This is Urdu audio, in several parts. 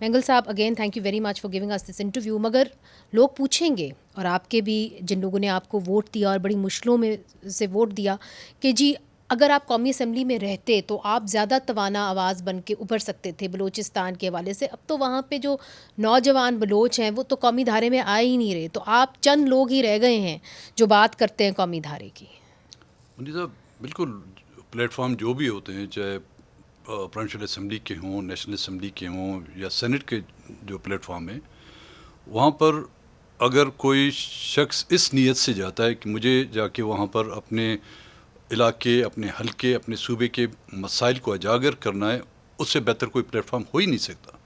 مینگل صاحب again thank you very much for giving us this interview. مگر لوگ پوچھیں گے اور آپ کے بھی جن لوگوں نے آپ کو ووٹ دیا اور بڑی مشکلوں میں سے ووٹ دیا کہ جی اگر آپ قومی اسمبلی میں رہتے تو آپ زیادہ توانا آواز بن کے ابھر سکتے تھے بلوچستان کے حوالے سے. اب تو وہاں پہ جو نوجوان بلوچ ہیں وہ تو قومی دھارے میں آ ہی نہیں رہے, تو آپ چند لوگ ہی رہ گئے ہیں جو بات کرتے ہیں قومی دھارے کی. منی صاحب بالکل پلیٹ فارم جو بھی ہوتے ہیں, چاہے پروونشل اسمبلی کے ہوں, نیشنل اسمبلی کے ہوں یا سینٹ کے جو پلیٹ فارم ہیں, وہاں پر اگر کوئی شخص اس نیت سے جاتا ہے کہ مجھے جا کے وہاں پر اپنے علاقے, اپنے حلقے, اپنے صوبے کے مسائل کو اجاگر کرنا ہے, اس سے بہتر کوئی پلیٹ فارم ہو ہی نہیں سکتا.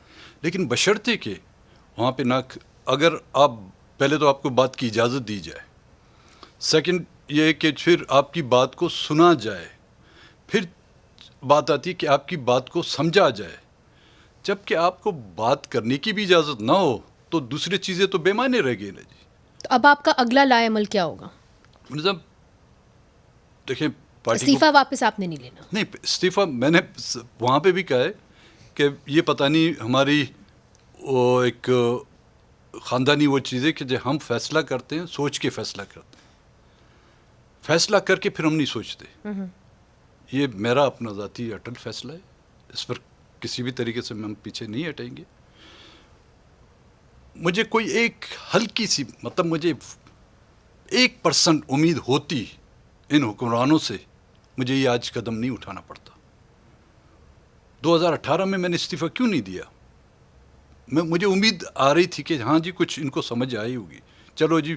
لیکن بشرطے کہ وہاں پہ اگر آپ پہلے تو آپ کو بات کی اجازت دی جائے, سیکنڈ یہ ہے کہ پھر آپ کی بات کو سنا جائے, پھر بات آتی ہے کہ آپ کی بات کو سمجھا جائے. جب کہ آپ کو بات کرنے کی بھی اجازت نہ ہو تو دوسری چیزیں تو بے معنی رہ گئی نا جی. تو اب آپ کا اگلا لائے عمل کیا ہوگا؟ صاحب دیکھیں پارٹی کو استعفیٰ واپس آپ نے نہیں لینا؟ نہیں, استعفیٰ میں نے وہاں پہ بھی کہا ہے کہ یہ پتہ نہیں ہماری ایک خاندانی وہ چیز ہے کہ جو ہم فیصلہ کرتے ہیں سوچ کے فیصلہ کرتے ہیں, فیصلہ کر کے پھر ہم نہیں سوچتے. یہ میرا اپنا ذاتی اٹل فیصلہ ہے, اس پر کسی بھی طریقے سے ہم پیچھے نہیں ہٹیں گے. مجھے کوئی ایک ہلکی سی مجھے 1% امید ہوتی ان حکمرانوں سے, مجھے یہ آج قدم نہیں اٹھانا پڑتا. 2018 میں نے استعفیٰ کیوں نہیں دیا؟ مجھے امید آ رہی تھی کہ ہاں جی کچھ ان کو سمجھ آئی ہوگی. چلو جی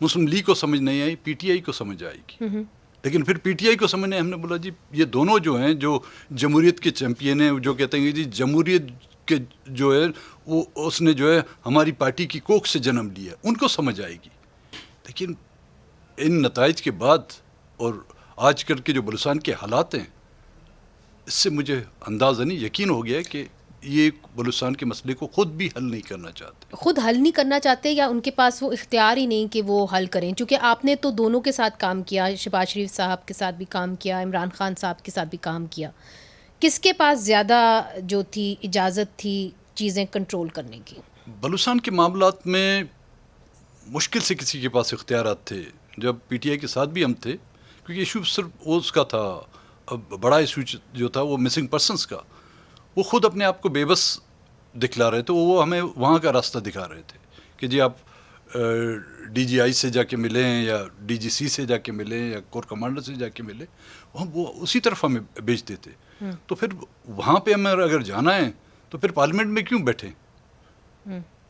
مسلم لیگ کو سمجھ نہیں آئی, پی ٹی آئی کو سمجھ آئے گی. لیکن پھر پی ٹی آئی کو سمجھنے ہم نے بولا جی یہ دونوں جو ہیں جو جمہوریت کے چیمپئن ہیں, جو کہتے ہیں جی جمہوریت کے جو ہے وہ اس نے جو ہے ہماری پارٹی کی کوکھ سے جنم لیا, ان کو سمجھ آئے گی. لیکن ان نتائج کے بعد اور آج کل کے جو بلوچستان کے حالات ہیں, اس سے مجھے اندازہ نہیں, یقین ہو گیا کہ یہ بلوچستان کے مسئلے کو خود بھی حل نہیں کرنا چاہتے. خود حل نہیں کرنا چاہتے یا ان کے پاس وہ اختیار ہی نہیں کہ وہ حل کریں؟ چونکہ آپ نے تو دونوں کے ساتھ کام کیا, شہباز شریف صاحب کے ساتھ بھی کام کیا, عمران خان صاحب کے ساتھ بھی کام کیا. کس کے پاس زیادہ جو تھی اجازت تھی چیزیں کنٹرول کرنے کی؟ بلوچستان کے معاملات میں مشکل سے کسی کے پاس اختیارات تھے. جب پی ٹی آئی کے ساتھ بھی ہم تھے, کیونکہ ایشو صرف اس کا تھا, بڑا ایشو جو تھا وہ مسنگ پرسنس کا, وہ خود اپنے آپ کو بے بس دکھلا رہے تھے. وہ ہمیں وہاں کا راستہ دکھا رہے تھے کہ جی آپ ڈی جی آئی سے جا کے ملیں یا ڈی جی سی سے جا کے ملیں یا کور کمانڈر سے جا کے ملیں, وہ اسی طرف ہمیں بھیجتے تھے. تو پھر وہاں پہ ہمیں اگر جانا ہے تو پھر پارلیمنٹ میں کیوں بیٹھیں؟